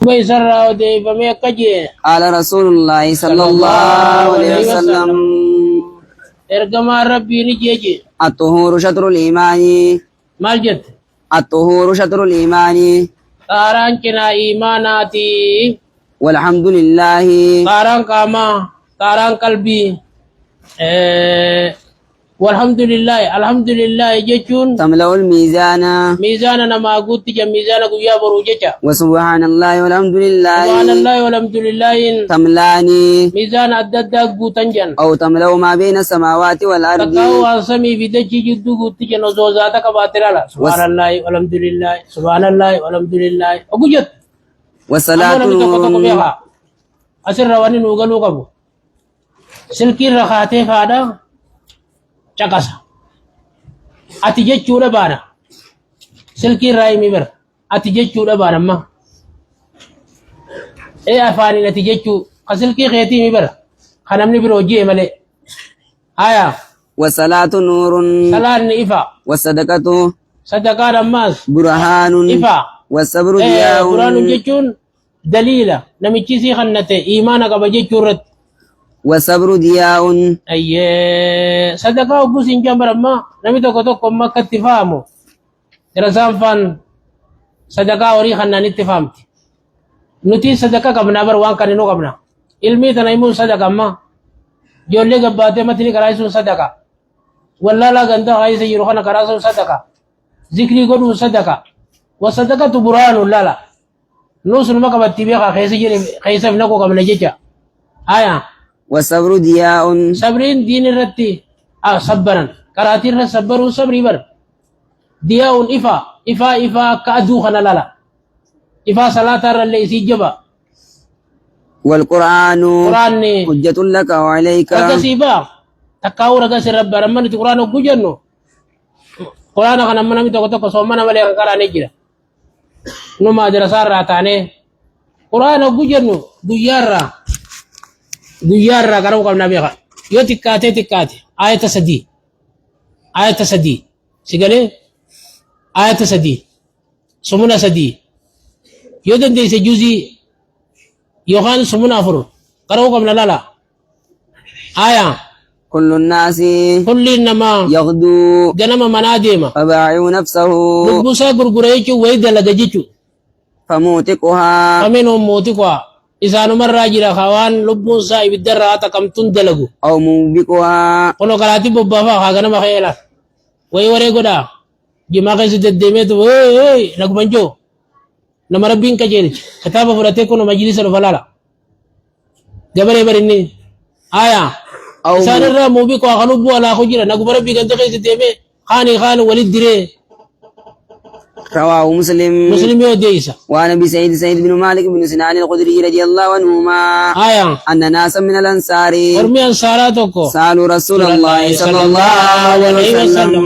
ويسر ودي فميكجي قال رسول الله صلى الله عليه وسلم ارجما ربي نجيجي الطهور شطر الإيمان مالجد الطهور شطر الإيمان تاران كنا إيماناتي والحمد لله تاران كاما تاران قلبي والحمد لله جيشون تملأ الميزان ميزاننا ما قلت جا ميزانك يا بروجتا وسبحان الله والحمد لله سبحان الله والحمد لله تملاني ميزان أدد قوتنجن أو تملأ ما بين السماوات والأرض تقاو أسمي في دجي جدو قلت جا نزوزاتك باطرالا سبحان الله والحمد لله سبحان الله والحمد لله أقول والصلاة أسر رواني نوغلو قبو سلكي رخاتي فادا cakasa ati jechuudha baana silkii irraa himi bara ati jechuudha baana amma afaaniin ati jechuu ka silkii keetii himi bara ka namni biroo hojii malee haya والصلاة نور salaanni ifa والصدقة sadaqaan ammaas برهان ifa والصبر ضياء quraanun jechuun daliila namichi sii kannate iimaana qaba jechuu irratti والصبر ضياء ayyee sadaqaa obbuu siin jambar amma namni tokko amma akka itti fahamu irasaan faan sadaqaa horii kannaan itti fahamti nuti sadaqaa qabnaa bar waan kan inuu qabna ilmii tana himuun sadaqa amma ijoollee gabbaatee matini karaa isuun sadaqa wallaalaa gandaa kaayisa jiru kana karaa isuun sadaqa zikrii godhuun sadaqa wasadaqatu burhaanun lala nuu sunuma qabatti beekaa keessaaf naquu qabna jecha aya والصبر ضياء صبرين دين الرتي صبرا كراتين صبروا صبري بر دياء إفا كأدو خنا لا إفا صلاة اللي سيجبا والقرآن قرآن حجة لك وعليك رقصيبا تكاو رقص رب رمان القرآن وجنو قرآن خنا من أمي تكو صومنا ولا كرا نجرا نما درسار راتانه قرآن وجنو guyyaarraa qara'uu qabna beeka yoo xiqqaate ayata sadii sigalee ayata sadii sumuna sadii yoo dandeesse juzii yookaan sumuna afur qara'uu qabna lala aya كل الناس kulli namaa يغدو ganama manaa deema فبايع نفسه lubbusaa gurgura jechuun wayii dalaga jechuun فموتقها kameen mootii kuwa isaanumarraa jira hawaan lubbuun isaa ibiddarraa haa taqamtuun dalagu أو موبقها kono karaati bobbaafaa haa ganama ka'eela wayi waree godhaa jimaa keessa deddeemeetu nagumanjoo nama rabbiin qajeelche kitaaba fudhatee kuno majlisa dhufa laala gabaree barinni aya أو isaanirraa muubiqaa ka lubbuu alaaku jira naguma rabbii ganda keessa deemee kaani walit diree رواه مسلم muslimii odeeysa وعن ابي سعيد بن مالك بن سنان الخدري رضي الله عنهما aya ان ناسا من الانصار ormi ansaaraa tokko سالوا رسول الله صلى الله عليه وسلم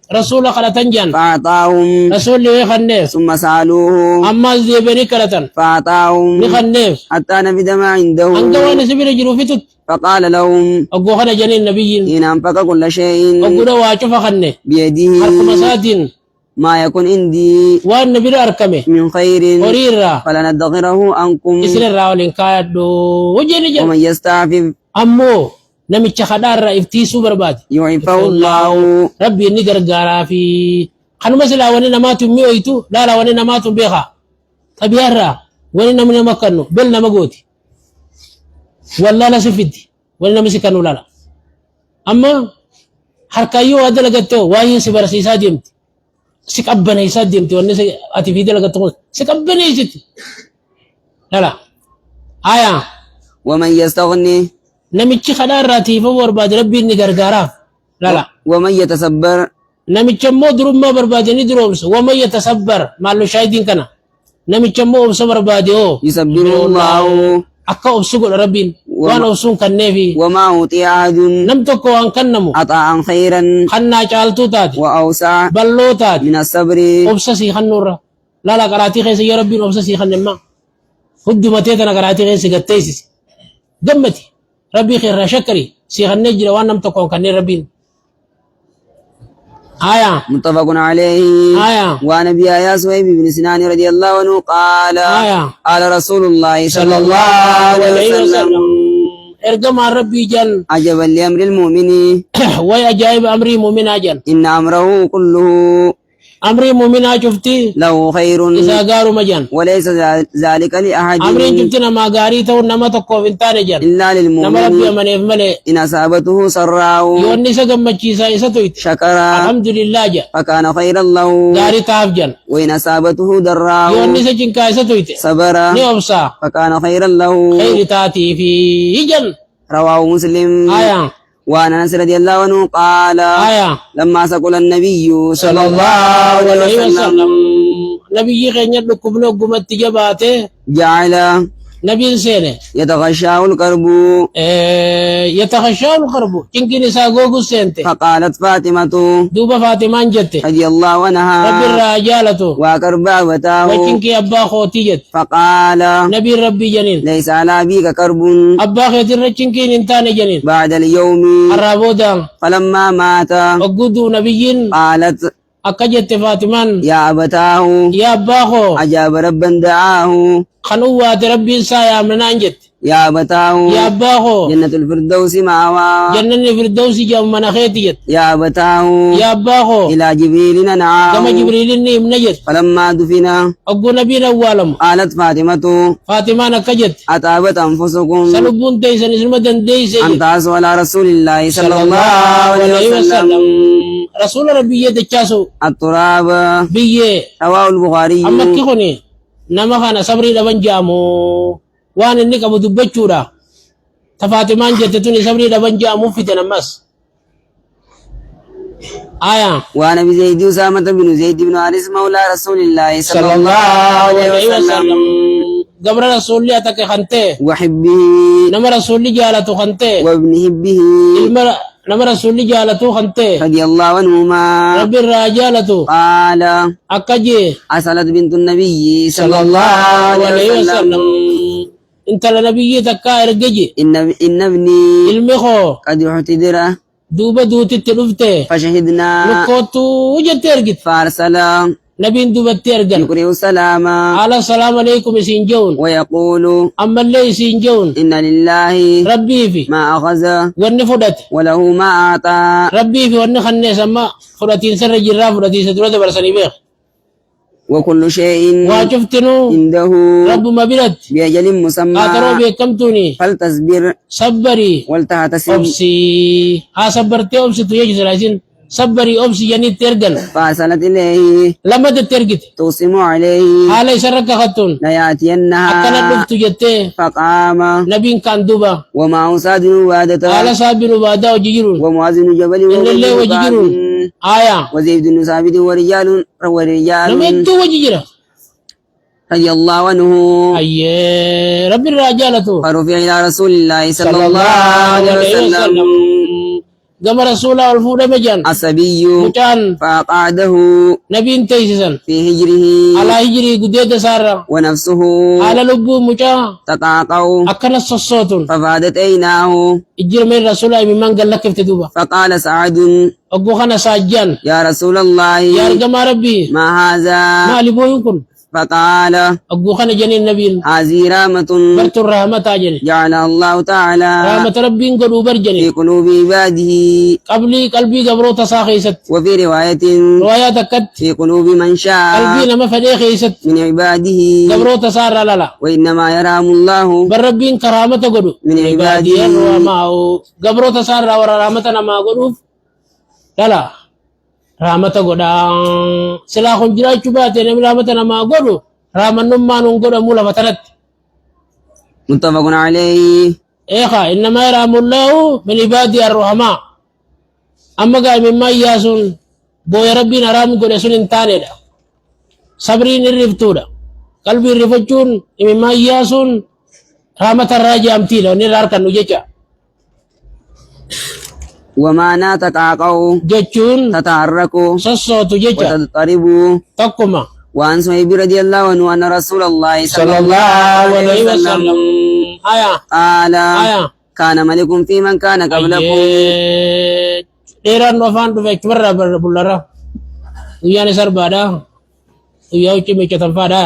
rasuula kadhatan jan فاعطاهم rasuulli way kanneef ثم سالوه ammaas deebi'anii kadhatan فاعطاهم ni kanneef حتى نفد ما عنده hanga waan isi bira jiru fitut فقال لهم oggoo kana janiin nabiyyiin إن أنفق كل شيء ogguudha waa cufa kanne بيده harkuma isaatiin ما يكون عندي waan na bira arkame من خير horii irraa فلندخره عنكم isinirraa waliin kaayadhu wajjini jedhu ومن يستعفف ammoo namicha kadhaarraa iftiisuu barbaade يعفه الله rabbi inni gargaaraa fi kanuma silaa wani namaatu mi'ooytu laala wani namaatu beekaa xabiyaarraa wani namni nama kannu bel nama gooti wallaala si fiddi wani namni si kannu laala amma harkaayyoo waa dalagattoo waa'ee si barsiisaa deemti si qabbaneessaa deemti wanni ati fi dalagattu kun si qabbaneessitti laala aya ومن يستغني namichi kadhaarraa tiifuu barbaade rabbi inni gargaaraaf laala ومن يتسبر namicha immoo durummaa barbaade ni duroomsa waman yatasabbar maallu shaahidiin kana namicha immoo obsa barbaade oo يسبره الله akka obsu godha rabbiin waan obsuun kanneefi وما أوتي أحد nam tokko waan kannamu عطاء خيرا kannaa caaltuu taate وأوسع balloo taate من الصبر obsa sii kannuurra laala qaraatii keessa yoo rabbiin obsa sii kannemma huddumatee tana qaraatii keessa gatteessisi gammati rabbii keerraa shakkari sii kannee jira waan nam tokkoon kanneen rabbiin آية متفق عليه. آية وعن ابي يا سويب بن سنان رضي الله عنه قال آية قال رسول الله صلى الله عليه وسلم ارقم ربي جل عجبا لامر المؤمن ويا جايب أمري مؤمن أجل ان امره كله أمري مؤمن شفتي له خير إذا قاروا مجان وليس ذلك لاحد أمري شفتنا ما قاريته نما تقو انتان جل الا نما ربي للمؤمن من يفملي ان اصابته سراء يوني سقم مجيسا إساتويت شكر الحمد لله جل فكان خيرا له قاري تاف جل وان اصابته ضراء يوني سجنكا إساتويت صبر نيوبسا فكان خيرا له خير تاتي في جل رواه مسلم. آية وعن انس رضي الله عنه قال آية لما سقل النبي صلى الله عليه وسلم نبي خينيا لكبنو قمت جباته جعل نبي سينه يتغشاه الكرب يتخشى القرب يمكن يساقوه سنته فقالت فاطمة دوبا فاطمة جت رضي الله رب عنها الرجالة وكربا وتاه وكنك أبا خوتي جت فقال نبي ربي جنين ليس على أبيك كرب أبا خوتي رجنك انتان جنين بعد اليوم الرابودا فلما مات وقدوا نبيين قالت أكجت فاطمة يا أبتاه يا أبا خو أجاب ربا دعاه خنوات ربي سايا من أنجت يا أبتاه يا أبا خو جنة الفردوس معوا جنن في الدوس جم من خيتي جت يا أبتاه يا أبا خو إلى جبريل كما ننعاه جبريل النيم نجت فلما دفن أقول نبينا والم قالت فاطمة فاطمة نكجت أتابت أنفسكم سلبون تيسن اسم دنديس أن تعصوا على رسول الله صلى الله عليه وسلم رسول ربي يدچاسو التراب بيه رواه البخاري. أما كيخوني نما خانا صبري لبن جامو وان انك ابو دبچورا تفاطمان جتتوني صبري لبن جامو فتن مس آية وعن ابي زيد اسامه بن زيد بن حارث مولى رسول الله صلى الله عليه وسلم قبر رسول الله تك خنته وحبه نما رسول الله جالتو خنته وابن حبه نما رسول الله جالتو خنته رضي الله عنهما رب الرجالتو قال أكجي أسألت بنت النبي صلى الله عليه وسلم انت لنبي تكا ارجي إن ابني المخو قد اعتذر دوبا دوتي تلفته فشهدنا نكوتو وجت ارجت فأرسل نبي دوبا ترجل يقرئ السلام على السلام عليكم سينجون ويقول أما اللي سينجون إن لله ربي في ما أخذ ونفدت وله ما أعطى ربي في ونخني سما فراتين سر جرا فراتين سترة برسني بيخ وكل شيء وشفتنو عنده رب ما بلد بأجل مسمى قاتروا بكمتوني فلتصبر صبري ولتحتسب أبسي ها صبرتي أبسي تيجي سلاسين صبري أبسي يعني ترجل فأرسلت إليه لما ترجت تقسم عليه على سرك خطون ليأتينها أكلت لفت جتة فقام نبي كان دوبا ومعه سعد وعادة على صابر وبادا وجيرون ومعزن جبل إن الله وجيرون آية وزيد بن ثابت ورجال لما يدو وجيرا رضي الله عنه أيه رب الرجالة فرفع إلى رسول الله صلى الله عليه وسلم قام رسول الله والفود مجان الصبي مجان فقعده نبي انتيسسن في هجره على هجري قديد سارة ونفسه على لبو مجان تقاقع أكن الصوت ففادت عيناه اجر من رسول الله ممن قال لك افتدوبا فقال سعد أقو خنا ساجان يا رسول الله يا رجما ربي ما هذا ما لبو يكون فقال أقو خنا جنين نبي هذه رحمة برت الرحمة جنين جعلها الله تعالى رحمة ربي قلو في برجنين قلوب عباده قلبي قبرو تساخيست وفي رواية رواية كت في قلوب من شاء قلبي لما فديخيست من عباده قبرو تسار لا وإنما يرحم الله بر ربين كرامة قدو من عباده الرحمة قبرو تسار ورحمة نما قدو لا رحمة قدو سلاخ جراء شبات نمي رحمة نما قدو رحمة نما نقدو مولا فتنت متفق عليه. إيخا إنما يرحم الله من عباده الرحمة أما قال مما ياسون بوي ربي نرام قد سن انتاني دا صبرين الرفتو دا قلبي الرفتون مما ياسون رحمة الراجع أمتي دا ونرار كان نجيجا وما تقاقع جتشون تتحرك سصوت جيجا وتضطرب. تقما وعن سهيب رضي الله عنه أن رسول الله صلى الله عليه وسلم قال كان ملك في من كان قبلكم dheeraan afaan dhufe achumarraa bullara guyyaan isa arbaadha guyyaa huccii miiccatan faadha